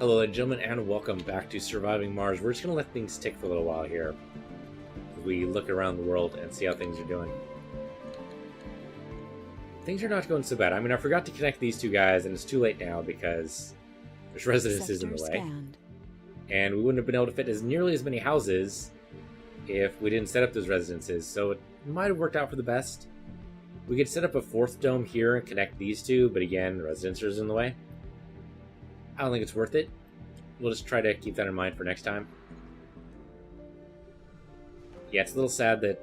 Hello, ladies and gentlemen, and welcome back to Surviving Mars. We're just going to let things tick for a little while here. We look around the world and see how things are doing. Things are not going so bad. I mean, I forgot to connect these two guys, and it's too late now because there's residences in the way. And we wouldn't have been able to fit as nearly as many houses if we didn't set up those residences, so it might have worked out for the best. We could set up a fourth dome here and connect these two, but again, the residences are in the way. I don't think it's worth it. We'll just try to keep that in mind for next time. Yeah, it's a little sad that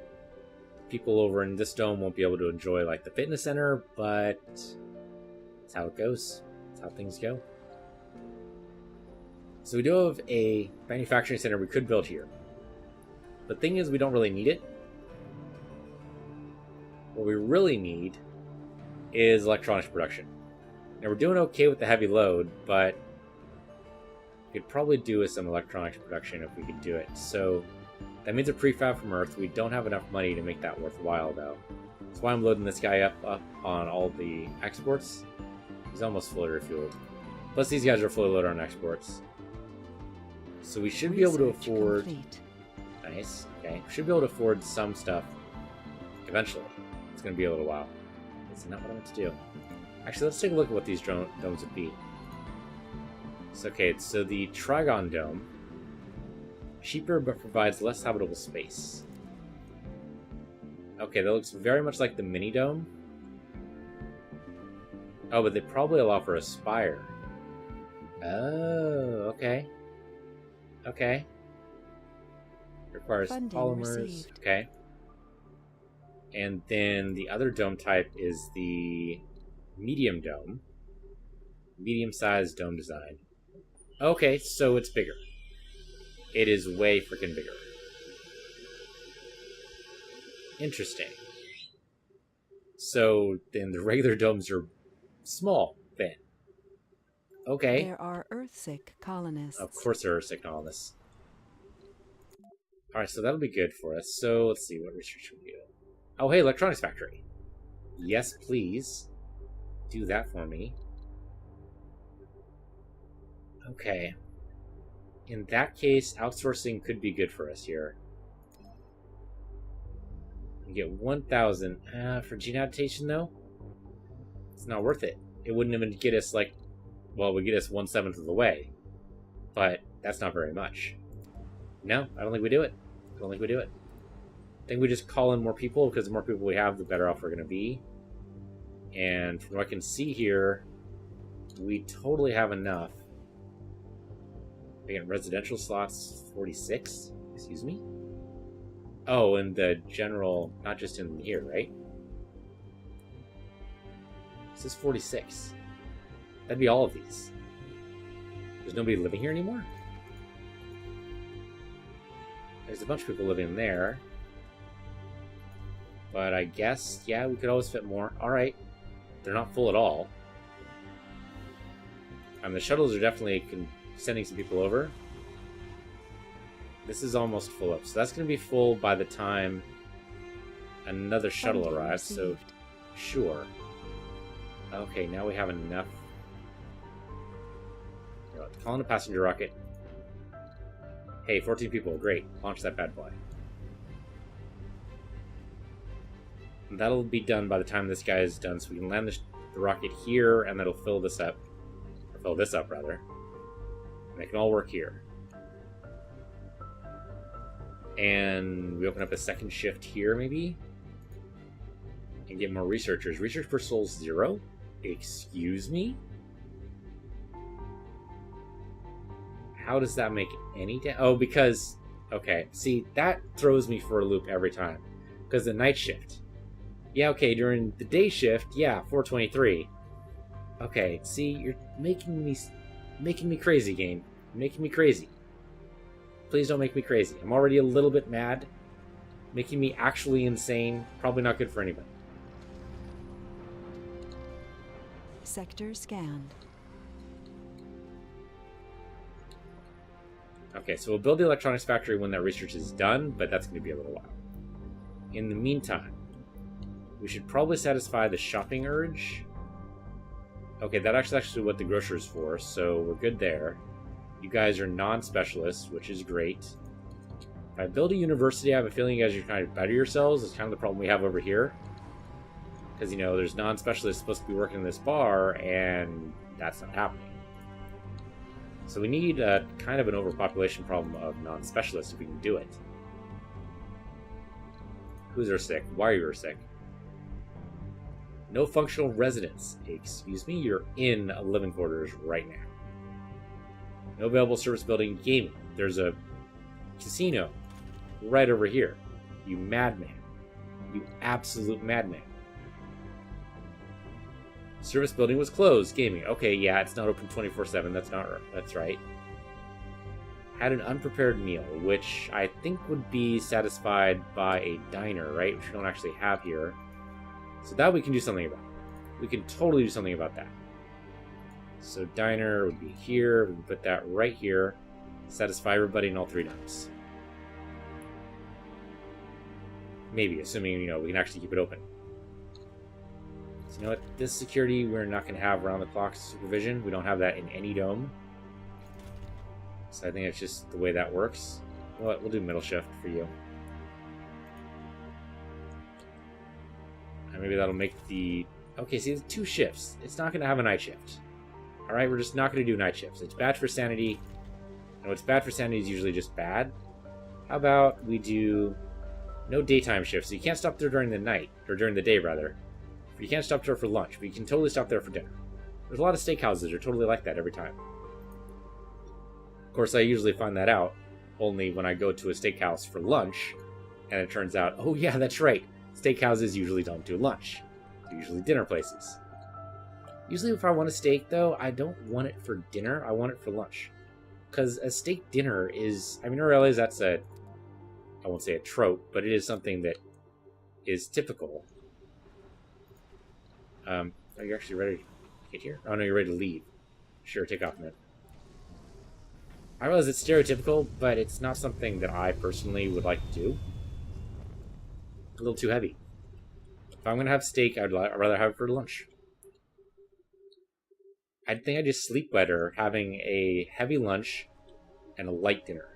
people over in this dome won't be able to enjoy like the fitness center, but that's how it goes. That's how things go. So we do have a manufacturing center we could build here. The thing is, we don't really need it. What we really need is electronics production. Now, we're doing okay with the heavy load, but we could probably do with some electronics production if we could do it. So that means a prefab from Earth. We don't have enough money to make that worthwhile, though. That's why I'm loading this guy up on all the exports. He's almost fully refueled. Plus, these guys are fully loaded on exports. So we should be able to afford... Nice. Okay. We should be able to afford some stuff eventually. It's going to be a little while. That's not what I want to do. Actually, let's take a look at what these domes would be. So, okay, so the Trigon Dome. Cheaper, but provides less habitable space. Okay, that looks very much like the Mini Dome. Oh, but they probably allow for a spire. Oh, okay. Okay. Requires Funding polymers. received. Okay. And then the other dome type is the medium dome. Medium-sized dome design. Okay, so it's bigger. It is way freaking bigger. Interesting. So then the regular domes are small then. Okay. There are Earth-sick colonists. Of course there are sick colonists. Alright, so that'll be good for us. So let's see, what research should we do? Oh, hey, electronics factory. Yes, please. Do that for me. Okay. In that case, outsourcing could be good for us here. We get 1,000. For gene adaptation, though? It's not worth it. It wouldn't even get us, like... Well, it would get us 1/7 of the way. But that's not very much. No, I don't think we do it. I don't think we do it. I think we just call in more people, because the more people we have, the better off we're going to be. And from what I can see here, we totally have enough. Again, residential slots, 46? Excuse me? Oh, and the general, not just in here, right? This is 46. That'd be all of these. There's nobody living here anymore? There's a bunch of people living in there. But I guess, yeah, we could always fit more. Alright. They're not full at all. The shuttles are definitely sending some people over. This is almost full up. So that's going to be full by the time another shuttle arrives. So, sure. Okay, now we have enough. Call in a passenger rocket. Hey, 14 people. Great. Launch that bad boy. And that'll be done by the time this guy is done, so we can land the rocket here, and that'll fill this up. Or fill this up, rather. And it can all work here. And we open up a second shift here, maybe? And get more researchers. Research per soul 0? Excuse me? How does that make any Oh, because... Okay, see, that throws me for a loop every time. Because the night shift. Yeah, okay, during the day shift, yeah, 423. Okay, see, you're making me crazy, game. You're making me crazy. Please don't make me crazy. I'm already a little bit mad. Making me actually insane. Probably not good for anybody. Sector scanned. Okay, so we'll build the electronics factory when that research is done, but that's going to be a little while. In the meantime, we should probably satisfy the shopping urge. Okay, that's actually what the grocer is for, so we're good there. You guys are non-specialists, which is great. If I build a university, I have a feeling you guys are trying to better yourselves. It's kind of the problem we have over here. Because, you know, there's non-specialists supposed to be working in this bar, and that's not happening. So we need a kind of an overpopulation problem of non-specialists if we can do it. Who's are sick? Why are you sick? No functional residents. Excuse me, you're in living quarters right now. No available service building gaming. There's a casino right over here. You madman. You absolute madman. Service building was closed. Gaming. Okay, yeah, it's not open 24/7. That's right. Had an unprepared meal, which I think would be satisfied by a diner, right? Which we don't actually have here. So that we can do something about. We can totally do something about that. So diner would be here. We can put that right here. Satisfy everybody in all 3 times. Maybe, assuming, you know, we can actually keep it open. So you know what? This security we're not going to have round-the-clock supervision. We don't have that in any dome. So I think it's just the way that works. Well, we'll do middle shift for you. And maybe that'll make the... Okay, see, it's 2 shifts. It's not going to have a night shift. Alright, we're just not going to do night shifts. It's bad for sanity. And what's bad for sanity is usually just bad. How about we do no daytime shifts? So you can't stop there during the night, or during the day, rather. You can't stop there for lunch, but you can totally stop there for dinner. There's a lot of steakhouses that are totally like that every time. Of course, I usually find that out only when I go to a steakhouse for lunch, and it turns out, oh yeah, that's right. Steakhouses usually don't do lunch. They're usually dinner places. Usually if I want a steak, though, I don't want it for dinner. I want it for lunch. Because a steak dinner is... I mean, I realize that's a... I won't say a trope, but it is something that is typical. Are you actually ready to get here? Oh, no, you're ready to leave. Sure, take off, man. I realize it's stereotypical, but it's not something that I personally would like to do. A little too heavy. If I'm going to have steak, I'd rather have it for lunch. I think I just sleep better having a heavy lunch and a light dinner.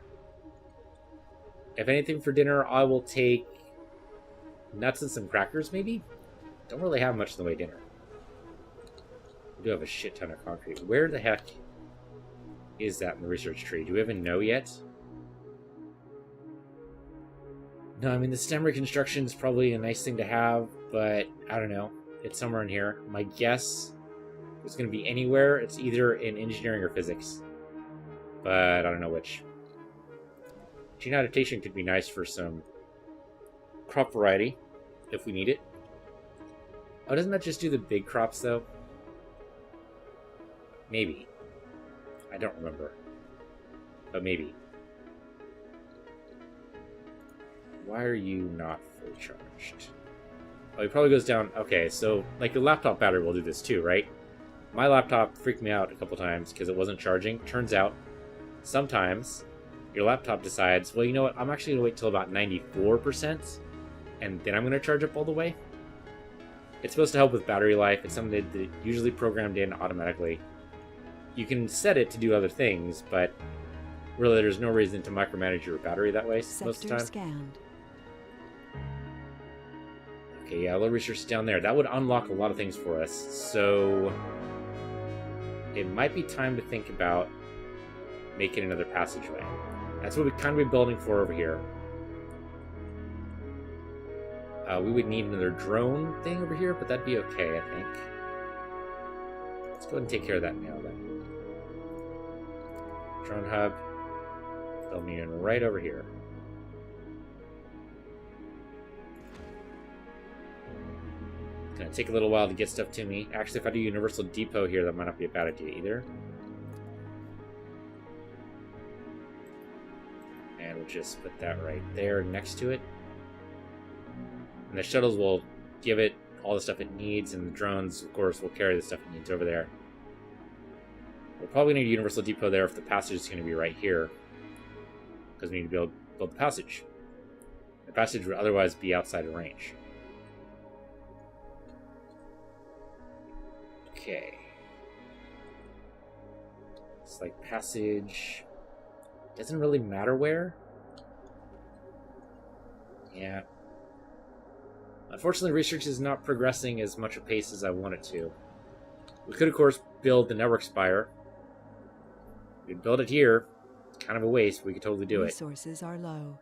If anything for dinner, I will take nuts and some crackers, maybe? Don't really have much in the way of dinner. We do have a shit ton of concrete. Where the heck is that in the research tree? Do we even know yet? No, I mean, the STEM reconstruction is probably a nice thing to have, but I don't know. It's somewhere in here. My guess is going to be anywhere. It's either in engineering or physics, but I don't know which. Gene adaptation could be nice for some crop variety if we need it. Oh, doesn't that just do the big crops, though? Maybe. I don't remember. But maybe. Why are you not fully charged? Oh, he probably goes down... Okay, so, like, the laptop battery will do this too, right? My laptop freaked me out a couple times because it wasn't charging. Turns out, sometimes, your laptop decides, well, you know what? I'm actually going to wait till about 94%, and then I'm going to charge up all the way. It's supposed to help with battery life. It's something that usually programmed in automatically. You can set it to do other things, but really there's no reason to micromanage your battery that way most of the time. Scanned. Okay, yeah, low research is down there. That would unlock a lot of things for us, so it might be time to think about making another passageway. That's what we kind of be building for over here. We would need another drone thing over here, but that'd be okay, I think. Let's go ahead and take care of that now, then. Drone hub. Build me in right over here. It's gonna take a little while to get stuff to me. Actually, if I do Universal Depot here, that might not be a bad idea either. And we'll just put that right there next to it. And the shuttles will give it all the stuff it needs, and the drones, of course, will carry the stuff it needs over there. We'll probably need a Universal Depot there if the passage is going to be right here, because we need to build the passage. The passage would otherwise be outside of range. Okay. It's like passage. Doesn't really matter where. Yeah. Unfortunately, research is not progressing as much a pace as I want it to. We could, of course, build the network spire. We'd build it here. Kind of a waste, but we could totally do it. Resources are low.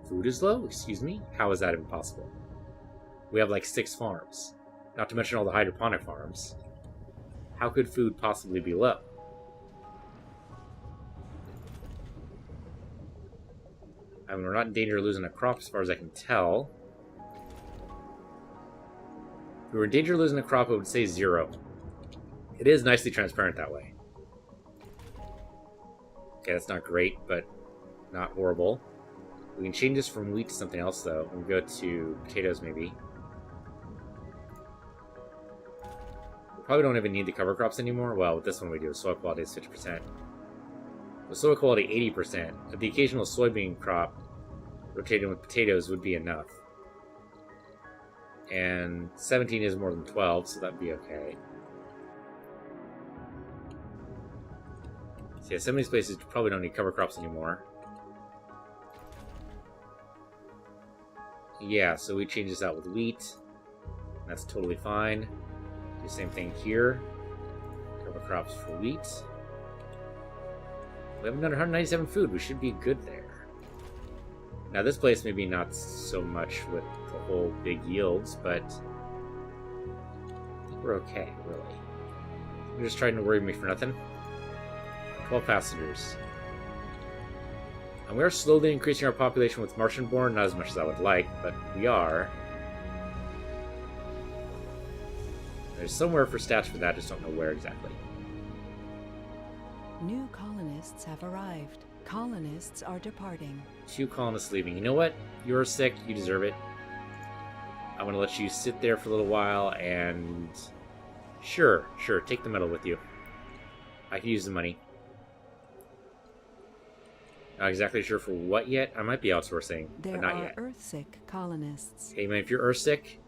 Food is low? Excuse me? How is that impossible? We have like 6 farms. Not to mention all the hydroponic farms. How could food possibly be low? I mean, we're not in danger of losing a crop as far as I can tell. If we were in danger of losing a crop, it would say 0. It is nicely transparent that way. Okay, that's not great, but not horrible. We can change this from wheat to something else, though. We can go to potatoes, maybe. We probably don't even need the cover crops anymore. Well, with this one we do. Soil quality is 50%. With soil quality 80%, the occasional soybean crop rotated with potatoes would be enough. And 17 is more than 12, so that'd be okay. So yeah, some of these places probably don't need cover crops anymore. Yeah, so we change this out with wheat. That's totally fine. Do the same thing here. Cover crops for wheat. We haven't done 197 food. We should be good there. Now this place maybe not so much with the whole big yields, but I think we're okay, really. You're just trying to worry me for nothing. 12 passengers. And we are slowly increasing our population with Martian-born, not as much as I would like, but we are. There's somewhere for stats for that, just don't know where exactly. New colonists have arrived. Colonists are departing. 2 colonists leaving. You know what? You're sick. You deserve it. I'm going to let you sit there for a little while and... Sure, take the medal with you. I can use the money. Not exactly sure for what yet. I might be outsourcing, but not yet. There are Earthsick colonists. Hey man, if you're Earthsick,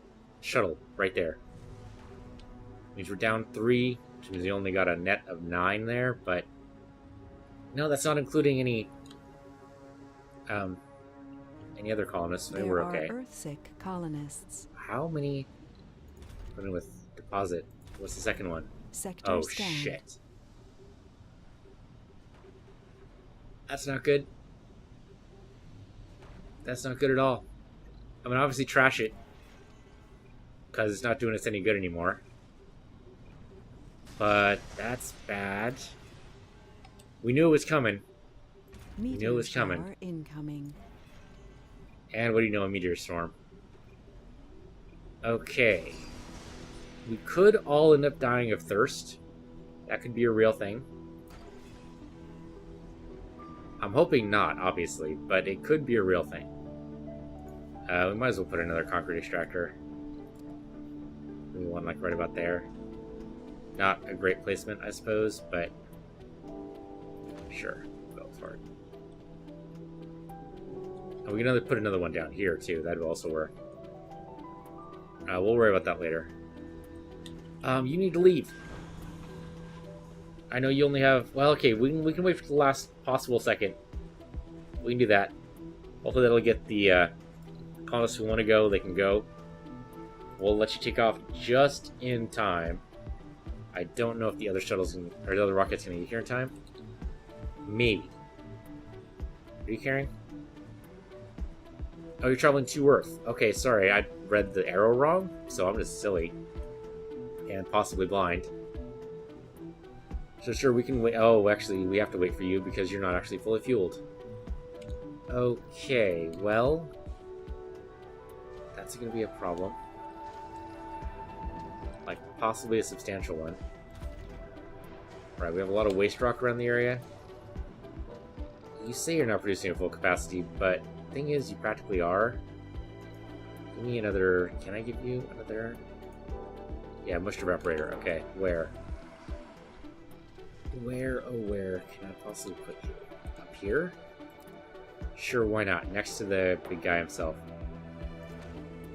shuttle right there. Means we're down 3, which means we only got a net of 9 there, but no, that's not including any other colonists. Maybe we're okay. There are Earthsick colonists. How many? Put in with deposit. What's the second one? Sector Oh scanned. shit. That's not good. That's not good at all. I'm gonna obviously trash it because it's not doing us any good anymore. But that's bad. We knew it was coming. We knew it was coming. Meteor shower incoming. And what do you know, a meteor storm? Okay. We could all end up dying of thirst. That could be a real thing. I'm hoping not, obviously, but it could be a real thing. We might as well put another concrete extractor. Maybe one like right about there. Not a great placement, I suppose, but sure, go for it. And we can put another one down here too. That would also work. We'll worry about that later. You need to leave. I know you only have... Well, okay, we can wait for the last possible second. We can do that. Hopefully that'll get the colonists who want to go, they can go. We'll let you take off just in time. I don't know if the other shuttles can, or the other rockets can get here in time. Maybe. Are you carrying? Oh, you're traveling to Earth. Okay, sorry, I read the arrow wrong, so I'm just silly. And possibly blind. So sure, we can wait. Oh, actually, we have to wait for you because you're not actually fully fueled. Okay, well... That's going to be a problem. Like, possibly a substantial one. Right, we have a lot of waste rock around the area. You say you're not producing at full capacity, but the thing is, you practically are. Give me another... Can I give you another... Yeah, mushed evaporator. Okay, where? Where, oh where can I possibly put you? Up here? Sure, why not? Next to the big guy himself.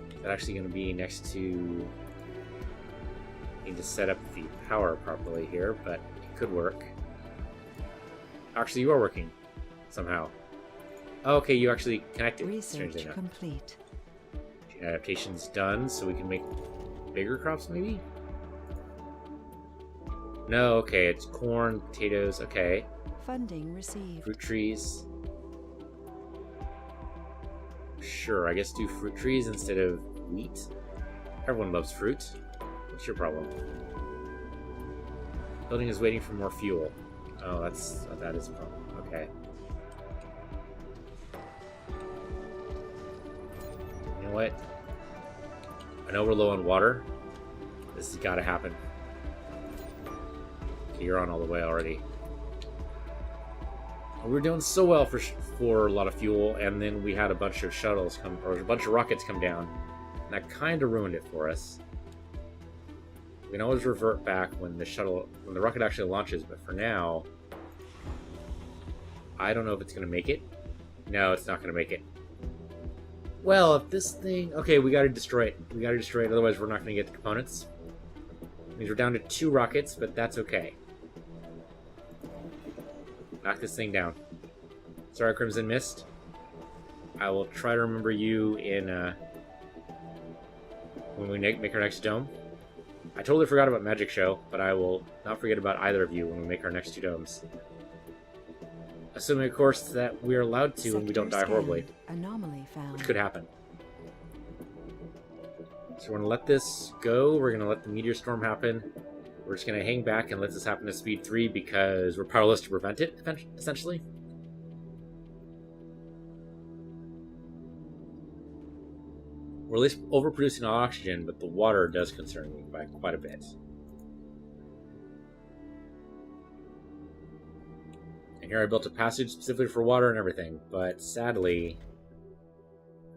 Is that actually going to be next to... Need to set up the power properly here, but it could work. Actually, you are working somehow. Oh, okay, you actually connected. Research complete. Gene adaptation's done, so we can make bigger crops, maybe? No, okay, it's corn, potatoes, okay. Funding received. Fruit trees. Sure, I guess do fruit trees instead of wheat. Everyone loves fruit. What's your problem? Building is waiting for more fuel. Oh, that is a problem. Okay. You know what? I know we're low on water. This has got to happen. Okay, you're on all the way already. We were doing so well for a lot of fuel, and then we had a bunch of shuttles come, or a bunch of rockets come down, and that kind of ruined it for us. We can always revert back when the rocket actually launches, but for now, I don't know if it's going to make it. No, it's not going to make it. Well, if this thing... Okay, we got to destroy it. We got to destroy it, otherwise we're not going to get the components. It means we're down to 2 rockets, but that's okay. Knock this thing down. Sorry, Crimson Mist. I will try to remember you in when we make our next dome. I totally forgot about Magic Show, but I will not forget about either of you when we make our next 2 domes. Assuming, of course, that we're allowed to and we don't die horribly. Anomaly found. Which could happen. So we're going to let this go. We're going to let the meteor storm happen. We're just going to hang back and let this happen to speed 3 because we're powerless to prevent it, essentially. We're at least overproducing oxygen, but the water does concern me by quite a bit. And here I built a passage specifically for water and everything, but sadly,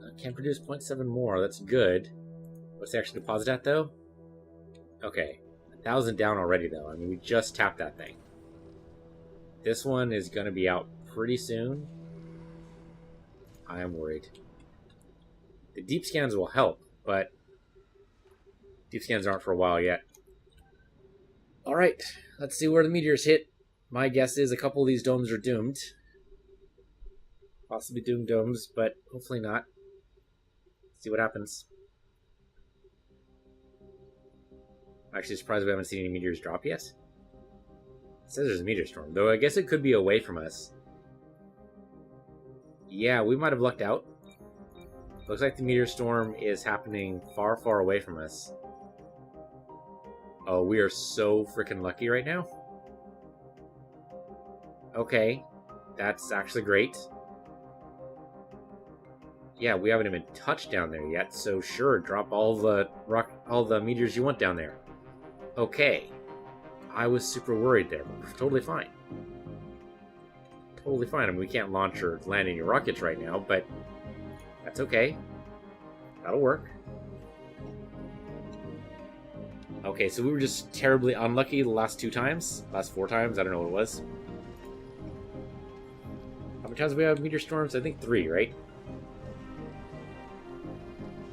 I can't produce 0.7 more. That's good. What's the actual deposit at, though? Okay. 1,000 down already, though. I mean, we just tapped that thing. This one is going to be out pretty soon. I am worried. The deep scans will help, but deep scans aren't for a while yet. Alright, let's see where the meteors hit. My guess is a couple of these domes are doomed. Possibly doomed domes, but hopefully not. Let's see what happens. I'm actually surprised we haven't seen any meteors drop yet. It says there's a meteor storm, though I guess it could be away from us. Yeah, we might have lucked out. Looks like the meteor storm is happening far, far away from us. Oh, we are so freaking lucky right now. Okay, that's actually great. Yeah, we haven't even touched down there yet, so sure, drop all the meteors you want down there. Okay, I was super worried there, but we're totally fine. Totally fine. I mean, we can't launch or land any rockets right now, but that's okay. That'll work. Okay, so we were just terribly unlucky the last 2 times. Last 4 times, I don't know what it was. How many times have we had meteor storms? I think 3, right?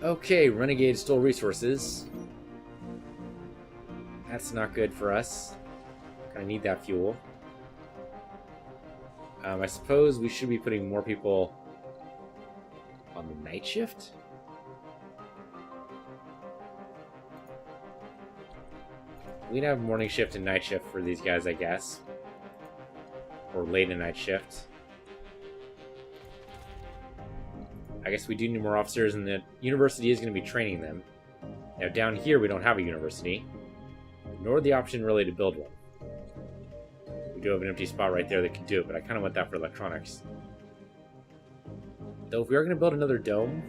Okay, Renegade stole resources. That's not good for us. I need that fuel. I suppose we should be putting more people on the night shift? We'd have morning shift and night shift for these guys, I guess. Or late night shift. I guess we do need more officers, and the university is going to be training them. Now down here we don't have a university, nor the option really to build one. We do have an empty spot right there that can do it, but I kind of want that for electronics. Though if we are going to build another dome,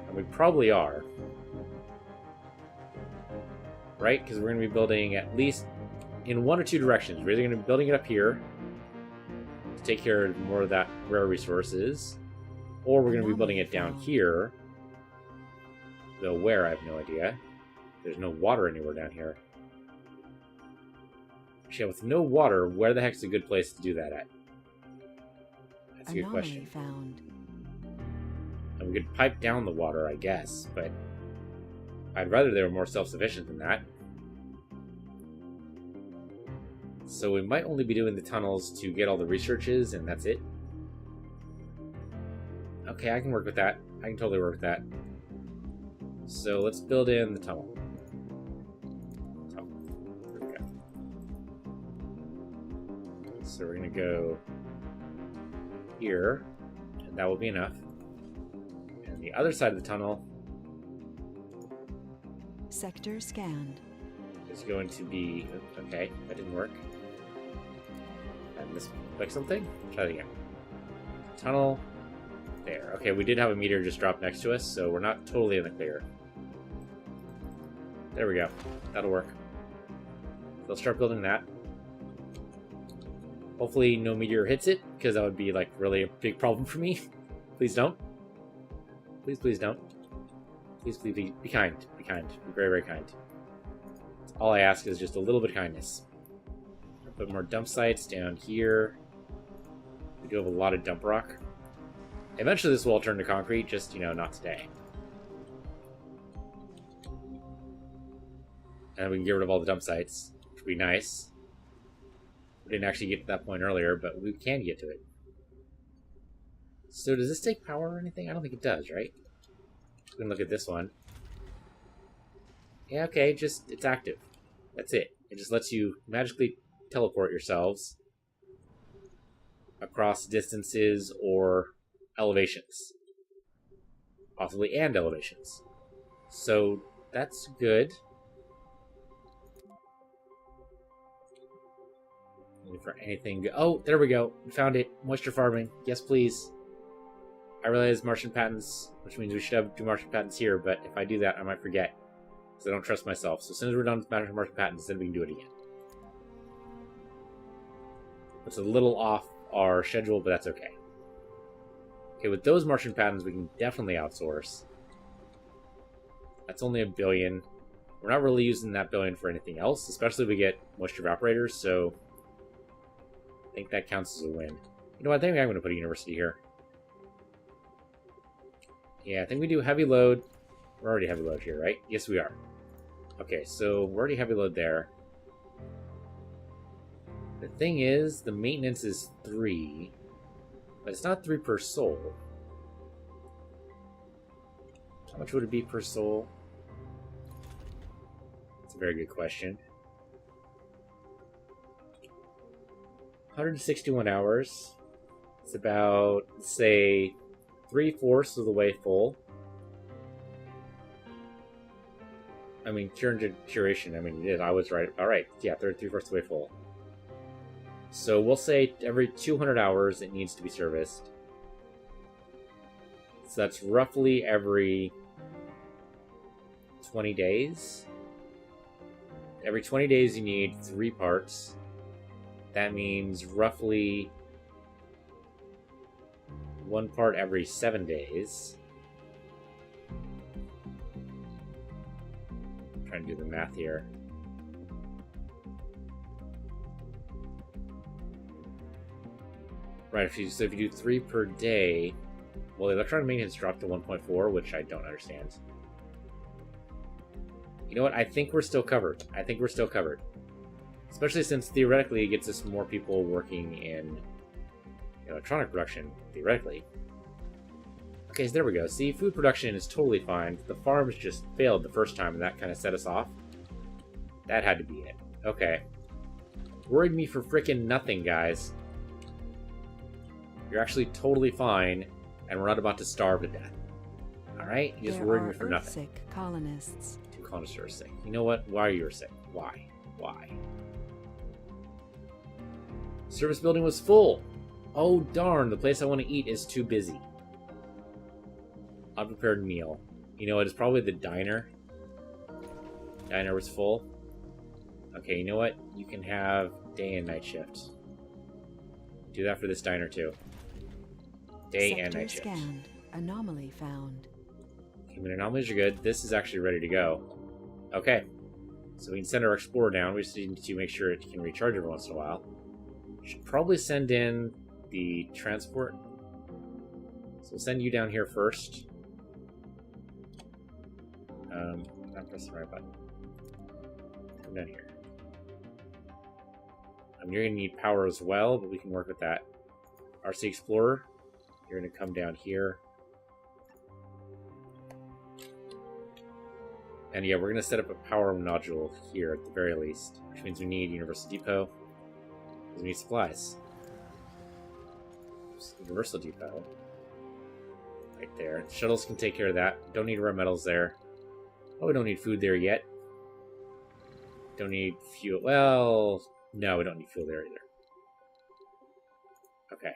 and we probably are, right? Because we're going to be building at least in 1 or 2 directions. We're either going to be building it up here to take care of more of that rare resources, or we're going to be building it down here. Though where, I have no idea. There's no water anywhere down here. Actually, with no water, where the heck's a good place to do that at? That's a good question. Found. And we could pipe down the water, I guess, but I'd rather they were more self-sufficient than that. So we might only be doing the tunnels to get all the researches, and that's it. Okay, I can work with that. I can totally work with that. So let's build in the tunnel. Oh, there we go. So we're gonna go here, and that will be enough. And the other side of the tunnel Sector scanned. is going to be... Okay, that didn't work. And this like something? Try that again. Tunnel. There. Okay, we did have a meteor just drop next to us, so we're not totally in the clear. There we go. That'll work. They'll start building that. Hopefully no meteor hits it, because that would be like really a big problem for me. Please don't. Please, please don't. Please, please, please, be kind. Be kind. Be very, very kind. All I ask is just a little bit of kindness. I'll put more dump sites down here. We do have a lot of dump rock. Eventually this will all turn to concrete, just, you know, not today. And we can get rid of all the dump sites, which would be nice. We didn't actually get to that point earlier, but we can get to it. So does this take power or anything? I don't think it does, right? We can look at this one. Yeah, okay, just, it's active. That's it. It just lets you magically teleport yourselves across distances or elevations. Possibly and elevations. So, that's good. Looking for anything. Oh, there we go. We found it. Moisture farming. Yes, please. I realize Martian patents, which means we should do Martian patents here, but if I do that, I might forget. Because I don't trust myself. So as soon as we're done with Martian patents, then we can do it again. It's a little off our schedule, but that's okay. Okay, with those Martian patents, we can definitely outsource. That's only $1 billion. We're not really using that $1 billion for anything else, especially if we get moisture evaporators, so I think that counts as a win. You know what, I think I'm going to put a university here. Yeah, I think we do heavy load. We're already heavy load here, right? Yes, we are. Okay, so we're already heavy load there. The thing is, the maintenance is 3, but it's not 3 per soul. How much would it be per soul? That's a very good question. 161 hours. It's about, say, 3/4 of the way full. I mean, curation. I mean, it is. I was right. All right. Yeah, 3/4 of the way full. So we'll say every 200 hours it needs to be serviced. So that's roughly every 20 days. Every 20 days you need 3 parts. That means roughly 1 part every 7 days. I'm trying to do the math here. Right, so if you do 3 per day, well, the electronic maintenance dropped to 1.4, which I don't understand. You know what? I think we're still covered. I think we're still covered. Especially since, theoretically, it gets us more people working in electronic production, theoretically. Okay, so there we go. See, food production is totally fine. The farms just failed the first time, and that kind of set us off. That had to be it. Okay. Worried me for frickin' nothing, guys. You're actually totally fine, and we're not about to starve to death. Alright? You just worried me for nothing. Sick colonists. 2 colonists are sick. You know what? Why are you sick? Why? Why? Service building was full. Oh, darn. The place I want to eat is too busy. Unprepared meal. You know what? It's probably the diner. Diner was full. Okay, you know what? You can have day and night shift. Do that for this diner, too. Day and night shift. Scanned. Anomaly found. Human anomalies are good. This is actually ready to go. Okay. So we can send our explorer down. We just need to make sure it can recharge every once in a while. Should probably send in the transport. So we'll send you down here first. Not pressing the right button. Come down here. You're going to need power as well, but we can work with that. RC Explorer, you're going to come down here. And yeah, we're going to set up a power nodule here at the very least, which means we need Universal Depot, because we need supplies. Universal Depot. Right there. Shuttles can take care of that. Don't need rare metals there. Oh, we don't need food there yet. Don't need fuel. Well, no, we don't need fuel there either. Okay.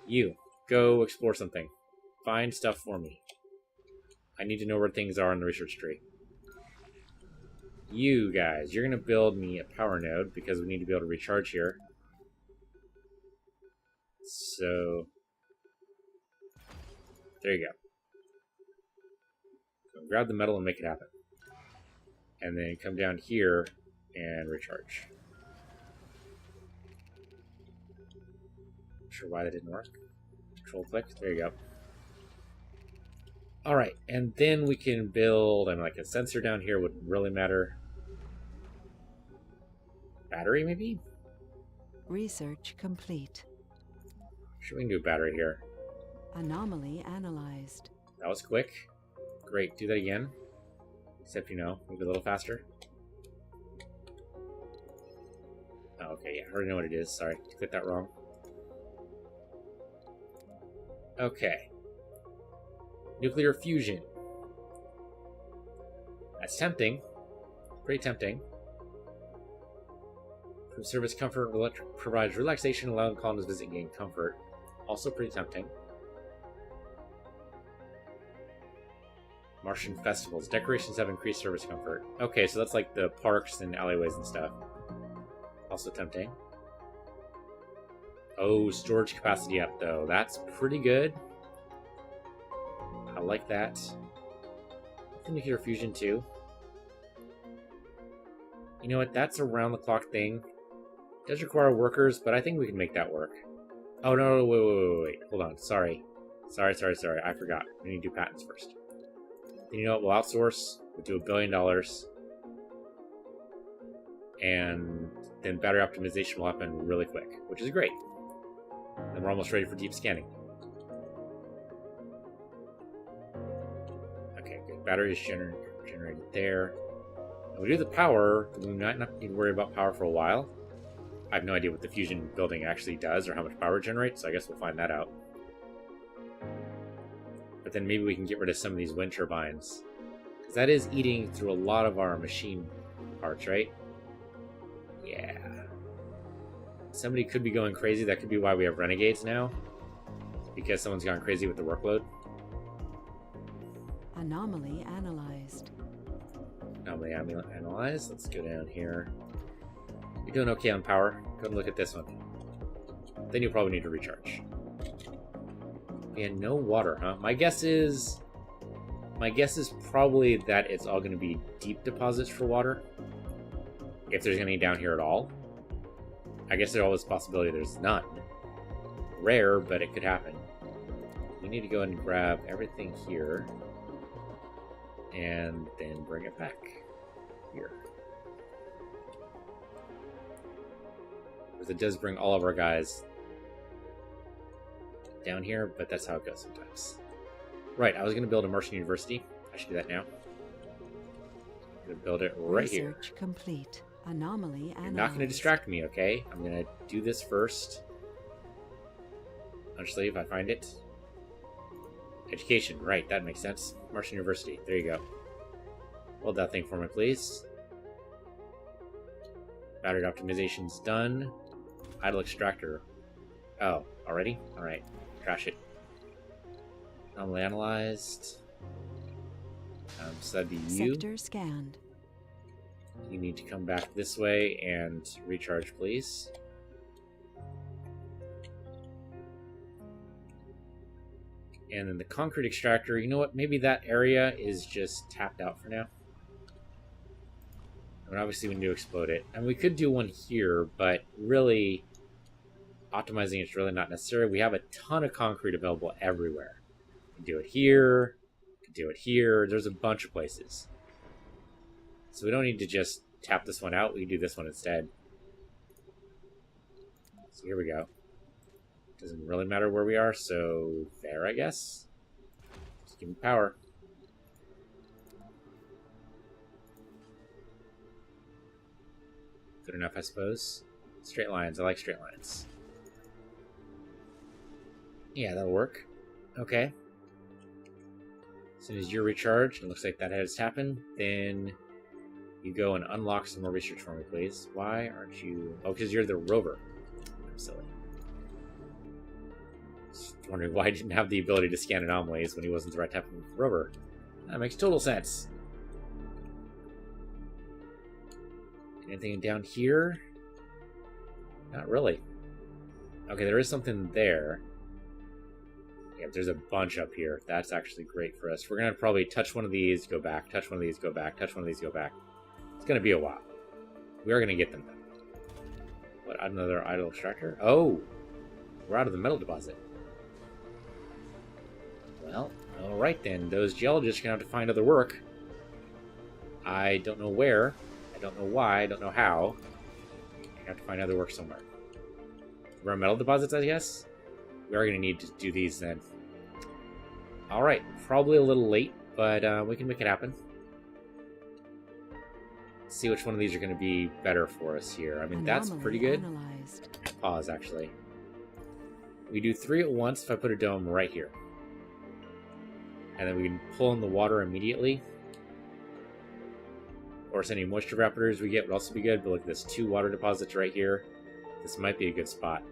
You, go explore something. Find stuff for me. I need to know where things are in the research tree. You guys, you're going to build me a power node because we need to be able to recharge here. So, there you go. So grab the metal and make it happen. And then come down here and recharge. Not sure why that didn't work. Control click, there you go. Alright, and then we can build, and like a sensor down here would really matter. Battery, maybe? Research complete. Sure, we can do a battery here. Anomaly analyzed. That was quick. Great, do that again. Except, you know, move a little faster. Oh, okay, yeah, I already know what it is. Sorry, clicked that wrong. Okay. Nuclear fusion. That's tempting. Pretty tempting. From service comfort, provides relaxation, allowing colonists to visit and gain comfort. Also pretty tempting. Martian festivals. Decorations have increased service comfort. Okay, so that's like the parks and alleyways and stuff. Also tempting. Oh, storage capacity up, though. That's pretty good. I like that. Nuclear fusion, too. You know what? That's a round-the-clock thing. It does require workers, but I think we can make that work. Oh, no, wait. Hold on. Sorry. Sorry. I forgot. We need to do patents first. And you know what? We'll outsource. We'll do $1 billion. And then battery optimization will happen really quick, which is great. And we're almost ready for deep scanning. Okay, good. Battery is generated there. When we do the power, we might not need to worry about power for a while. I have no idea what the fusion building actually does or how much power it generates, so I guess we'll find that out. But then maybe we can get rid of some of these wind turbines. Because that is eating through a lot of our machine parts, right? Yeah. Somebody could be going crazy. That could be why we have renegades now. Because someone's gone crazy with the workload. Anomaly analyzed. Anomaly analyzed. Let's go down here. You're doing okay on power. Go ahead and look at this one. Then you'll probably need to recharge. And no water, huh? My guess is probably that it's all going to be deep deposits for water. If there's any down here at all. I guess there's always a possibility there's none. Rare, but it could happen. We need to go and grab everything here. And then bring it back here. Because it does bring all of our guys down here, but that's how it goes sometimes. Right, I was going to build a Martian university. I should do that now. I'm going to build it right here. Research complete. Anomaly analyzed. You're not going to distract me, okay? I'm going to do this first. Eventually, if I find it. Education, right, that makes sense. Martian University, there you go. Hold that thing for me, please. Battery optimization's done. Idle extractor. Oh, already? Alright, crash it. Anomaly analyzed. So that'd be you. Sector scanned. You need to come back this way and recharge, please. And then the concrete extractor, you know what? Maybe that area is just tapped out for now. I mean, obviously we need to explode it. And we could do one here, but really, optimizing it's really not necessary. We have a ton of concrete available everywhere. We can do it here. We can do it here. There's a bunch of places. So we don't need to just tap this one out. We can do this one instead. So here we go. Doesn't really matter where we are, so there, I guess. Just give me power. Good enough, I suppose. Straight lines. I like straight lines. Yeah, that'll work. Okay. As soon as you're recharged, it looks like that has happened, then you go and unlock some more research for me, please. Why aren't you... Oh, because you're the rover. I'm silly. Just wondering why I didn't have the ability to scan anomalies when he wasn't the right type of rover. That makes total sense. Anything down here? Not really. Okay, there is something there. Yeah, there's a bunch up here. That's actually great for us. We're going to probably touch one of these, go back, touch one of these, go back, touch one of these, go back. It's going to be a while. We are going to get them, though. What, another idle extractor? Oh! We're out of the metal deposit. Well, alright then. Those geologists are going to have to find other work. I don't know where. I don't know why. I don't know how. I have to find other work somewhere. Rare metal deposits, I guess? We are going to need to do these then. Alright, probably a little late, but we can make it happen. Let's see which one of these are going to be better for us here. I mean, that's pretty good. Pause, actually. We do 3 at once if I put a dome right here. And then we can pull in the water immediately. Of course, any moisture evaporators we get would also be good, but look at this, 2 water deposits right here. This might be a good spot.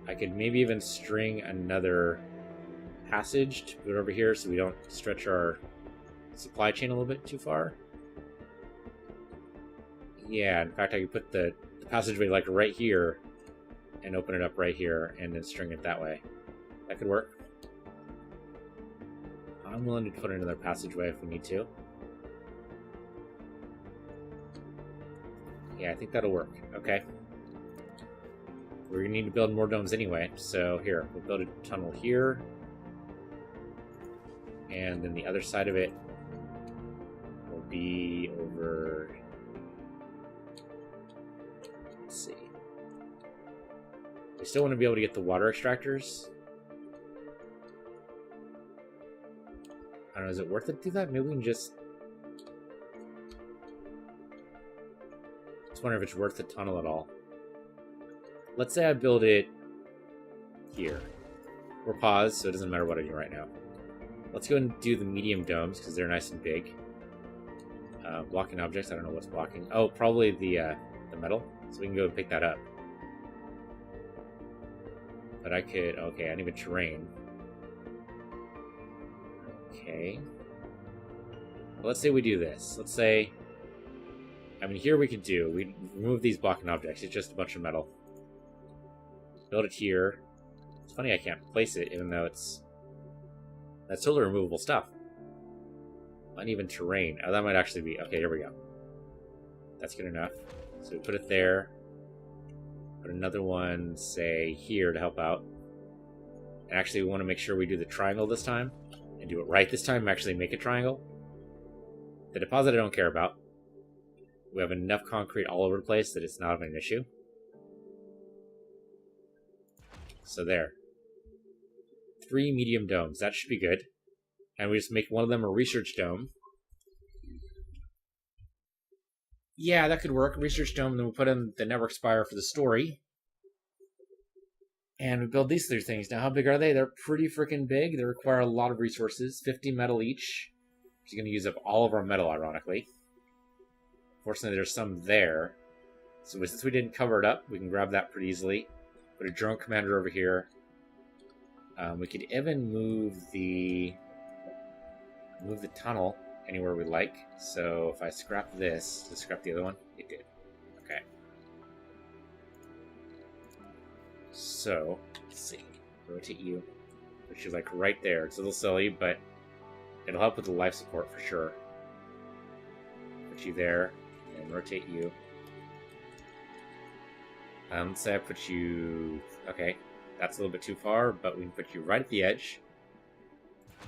I could maybe even string another passage to put it over here so we don't stretch our supply chain a little bit too far. Yeah, in fact, I could put the passageway like right here and open it up right here and then string it that way. That could work. I'm willing to put another passageway if we need to. Yeah, I think that'll work. Okay. We're going to need to build more domes anyway, so here, we'll build a tunnel here. And then the other side of it will be over... Let's see. We still want to be able to get the water extractors. I don't know, is it worth it to do that? Maybe we can just... Just wonder if it's worth the tunnel at all. Let's say I build it here. We're paused, so it doesn't matter what I do right now. Let's go and do the medium domes, because they're nice and big. Blocking objects, I don't know what's blocking. Oh, probably the metal, so we can go and pick that up. But I could... Okay, I need a terrain. Okay. Well, let's say we do this. Let's say... I mean, here we could do... We remove these blocking objects. It's just a bunch of metal. Build it here. It's funny I can't place it, even though it's... That's totally removable stuff. Uneven terrain. Oh, that might actually be... Okay, here we go. That's good enough. So we put it there. Put another one, say, here to help out. And actually, we want to make sure we do the triangle this time. And do it right this time. Actually make a triangle. The deposit I don't care about. We have enough concrete all over the place that it's not an issue. So there. 3 medium domes. That should be good. And we just make one of them a research dome. Yeah, that could work. Research dome, then we'll put in the network spire for the story. And we build these 3 things. Now, how big are they? They're pretty freaking big. They require a lot of resources. 50 metal each. Which is going to use up all of our metal, ironically. Fortunately, there's some there. So since we didn't cover it up, we can grab that pretty easily. Put a drone commander over here. We could even move the tunnel anywhere we like. So if I scrap this, to scrap the other one, it did. Okay. So let's see. Rotate you, put you like right there. It's a little silly, but it'll help with the life support for sure. Put you there and rotate you. Let's say I put you... Okay, that's a little bit too far, but we can put you right at the edge.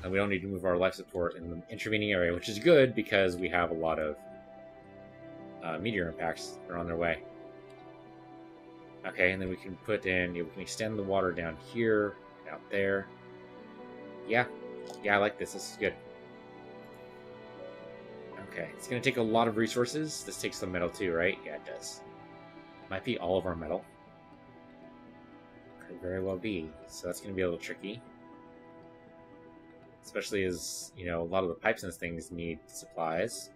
And we don't need to move our life support in the intervening area, which is good because we have a lot of meteor impacts that are on their way. Okay, and then we can put in, we can extend the water down here, out there. Yeah, I like this. This is good. Okay, it's going to take a lot of resources. This takes some metal too, right? Yeah, it does. Might be all of our metal. Could very well be. So that's going to be a little tricky. Especially as, you know, a lot of the pipes and things need supplies.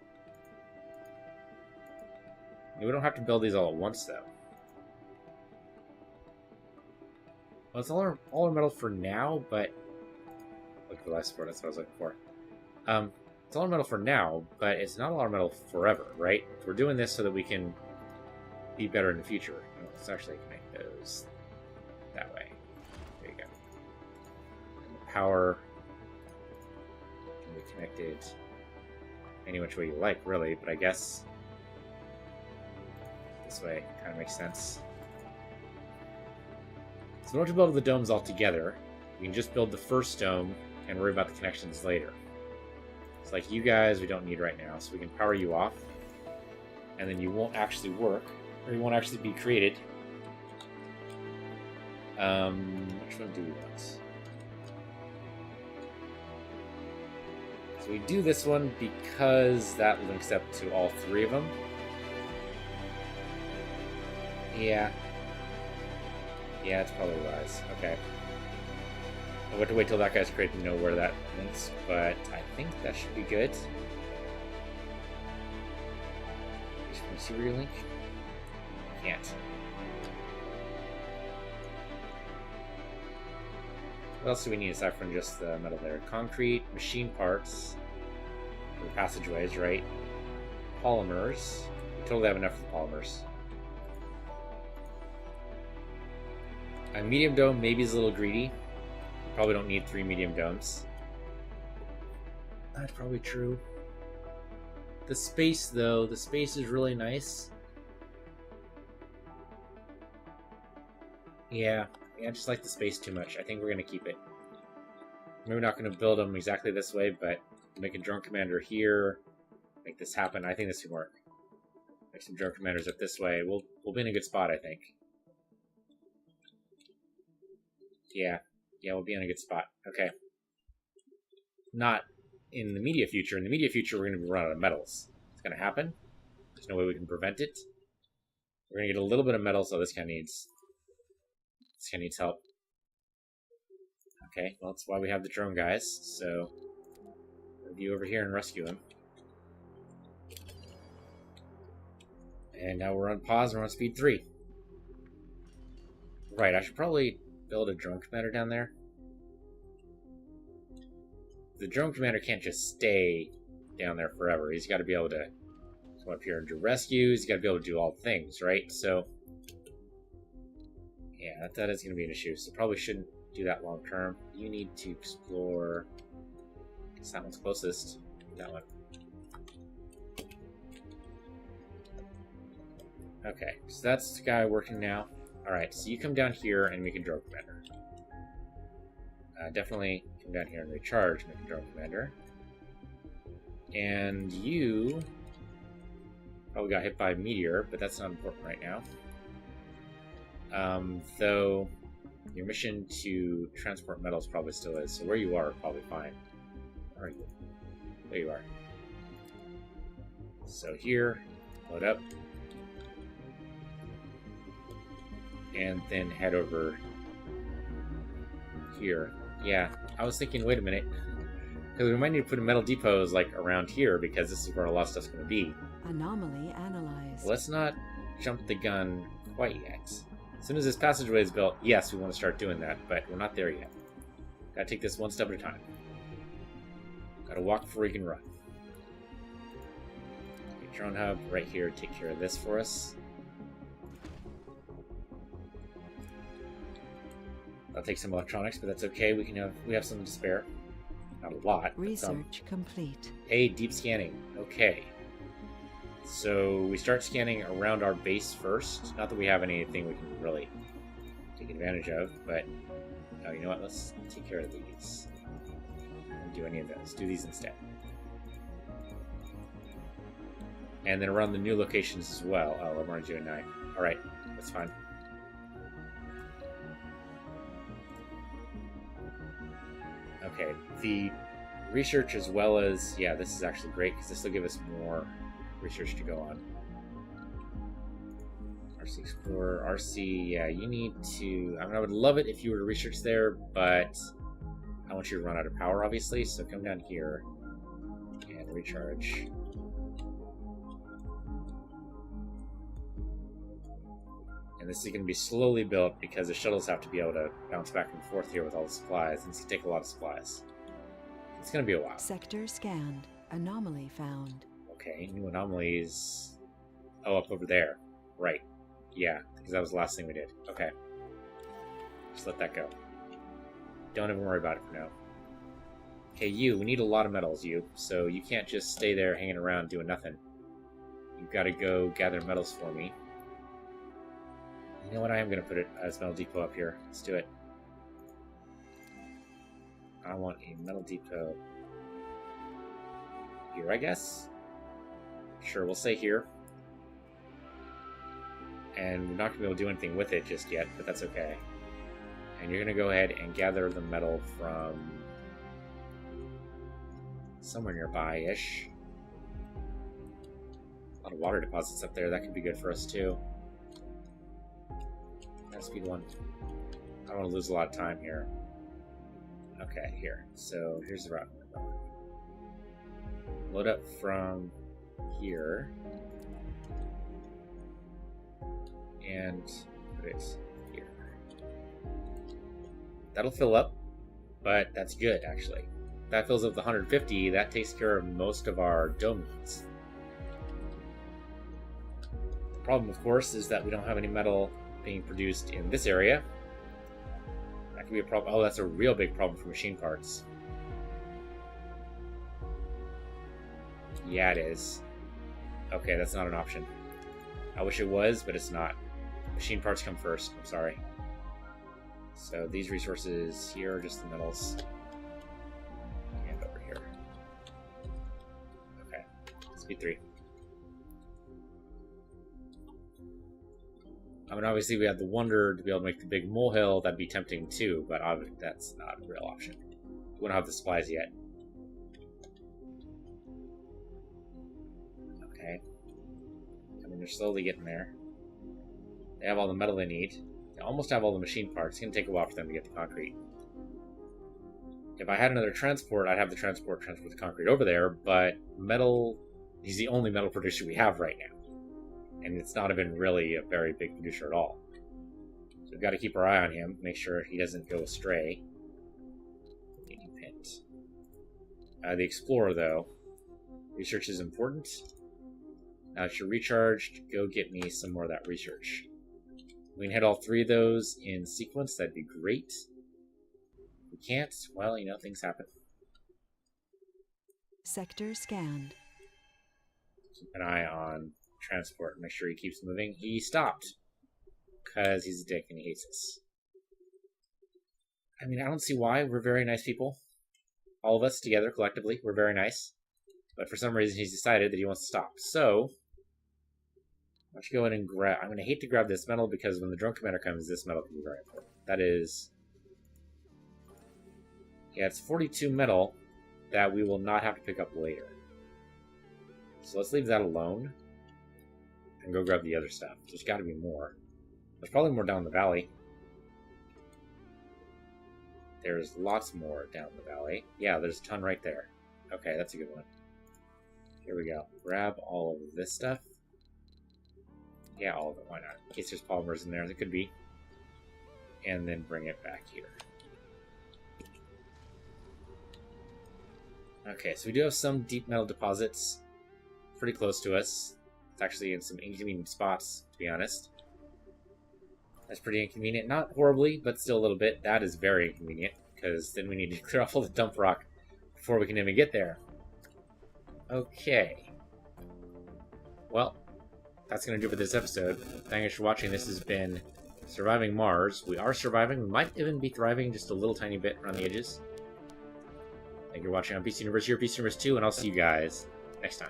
We don't have to build these all at once, though. Well, it's all our metal for now, but... Look for life support, that's what I was looking for. It's all our metal for now, but it's not all our metal forever, right? We're doing this so that we can be better in the future. Let's actually connect those that way. There you go. And the power can be connected any which way you like, really, but I guess this way kind of makes sense. So we don't have to build the domes all together. We can just build the first dome and worry about the connections later. It's like you guys we don't need right now, so we can power you off, and then you won't actually work, or you won't actually be created. Which one do we want? So we do this one because that links up to all three of them. Yeah, it's probably wise. Okay. I'll have to wait till that guy's created to know where that links, but I think that should be good. Can you see where you link? Can't. What else do we need aside from just the metal layer? Concrete, machine parts, for the passageways, right? Polymers. We totally have enough for the polymers. A medium dome maybe is a little greedy. Probably don't need 3 medium domes. That's probably true. The space, though, the space is really nice. Yeah, I just like the space too much. I think we're going to keep it. Maybe not going to build them exactly this way, but make a drone commander here. Make this happen. I think this can work. Make some drone commanders up this way. We'll be in a good spot, I think. Yeah, we'll be in a good spot. Okay. Not in the immediate future. In the immediate future, we're going to run out of metals. It's going to happen. There's no way we can prevent it. We're going to get a little bit of metal, so this guy needs help. Okay, well, that's why we have the drone guys. So, review over here and rescue him. And now we're on pause and we're on speed 3. Right, I should probably build a drone commander down there. The drone commander can't just stay down there forever. He's got to be able to come up here and do rescues. He's got to be able to do all the things, right? So, yeah, that is going to be an issue. So probably shouldn't do that long term. You need to explore. I guess that one's closest. That one. Okay, so that's the guy working now. Alright, so you come down here and make a drone commander. Definitely come down here and recharge, make a drone commander. And you probably got hit by a meteor, but that's not important right now. Though your mission to transport metals probably still is, so where you are probably fine. Where are you? There you are. So here, load up. And then head over here. Yeah, I was thinking, wait a minute. Because we might need to put a metal depots, like, around here, because this is where a lot of stuff's going to be. Anomaly analyzed. Let's not jump the gun quite yet. As soon as this passageway is built, yes, we want to start doing that, but we're not there yet. Gotta take this one step at a time. Gotta walk before we can run. Okay, drone hub right here, take care of this for us. That'll take some electronics, but that's okay. We have some to spare. Not a lot. Research complete. Hey, deep scanning. Okay. So we start scanning around our base first. Not that we have anything we can really take advantage of, but oh, you know what? Let's take care of these. Don't do any of those. Do these instead. And then around the new locations as well. Oh, I'm already doing 9. Alright, that's fine. Okay, the research as well as... Yeah, this is actually great, because this will give us more research to go on. RC Explorer, RC, yeah, you need to... I mean, I would love it if you were to research there, but I want you to run out of power, obviously, so come down here and recharge. And this is going to be slowly built because the shuttles have to be able to bounce back and forth here with all the supplies, and it's going to take a lot of supplies. It's going to be a while. Sector scanned. Anomaly found. Okay, new anomalies. Oh, up over there. Right. Yeah, because that was the last thing we did. Okay. Just let that go. Don't even worry about it for now. Okay, we need a lot of metals, so you can't just stay there hanging around doing nothing. You've got to go gather metals for me. You know what? I am going to put it as metal depot up here. Let's do it. I want a metal depot here, I guess. Sure, we'll say here. And we're not going to be able to do anything with it just yet, but that's okay. And you're going to go ahead and gather the metal from somewhere nearby-ish. A lot of water deposits up there. That could be good for us, too. Speed 1. I don't want to lose a lot of time here. Okay, here. So here's the route. Load up from here. And put it here. That'll fill up, but that's good, actually. If that fills up the 150, that takes care of most of our dome needs. The problem, of course, is that we don't have any metal being produced in this area. That could be a problem. Oh, that's a real big problem for machine parts. Yeah, it is. Okay, that's not an option. I wish it was, but it's not. Machine parts come first. I'm sorry. So these resources here are just the metals. And over here. Okay. Speed 3. I mean, obviously we have the wonder to be able to make the big molehill. That'd be tempting too, but obviously that's not a real option. We don't have the supplies yet. Okay. I mean, they're slowly getting there. They have all the metal they need. They almost have all the machine parts. It's going to take a while for them to get the concrete. If I had another transport, I'd have the transport the concrete over there, but metal... He's the only metal producer we have right now. And it's not been really a very big producer at all. So we've got to keep our eye on him, make sure he doesn't go astray. The Explorer, though. Research is important. Now that you're recharged, go get me some more of that research. We can hit all 3 of those in sequence, that'd be great. If we can't, well, you know, things happen. Sector scanned. Keep an eye on transport, make sure he keeps moving. He stopped because he's a dick and he hates us. I mean, I don't see why. We're very nice people. All of us together, collectively, we're very nice. But for some reason, he's decided that he wants to stop. So, why don't you go in and grab... I'm going to hate to grab this metal because when the drone commander comes, this metal can be very important. That is... Yeah, it's 42 metal that we will not have to pick up later. So let's leave that alone. And go grab the other stuff. There's got to be more. There's probably more down the valley. There's lots more down the valley. Yeah, there's a ton right there. Okay, that's a good one. Here we go. Grab all of this stuff. Yeah, all of it. Why not? In case there's polymers in there. There could be. And then bring it back here. Okay, so we do have some deep metal deposits pretty close to us. It's actually in some inconvenient spots, to be honest. That's pretty inconvenient. Not horribly, but still a little bit. That is very inconvenient, because then we need to clear off all the dump rock before we can even get there. Okay. Well, that's going to do it for this episode. Thanks for watching. This has been Surviving Mars. We are surviving. We might even be thriving just a little tiny bit around the edges. Thank you for watching on PC Universe here, PC Universe 2, and I'll see you guys next time.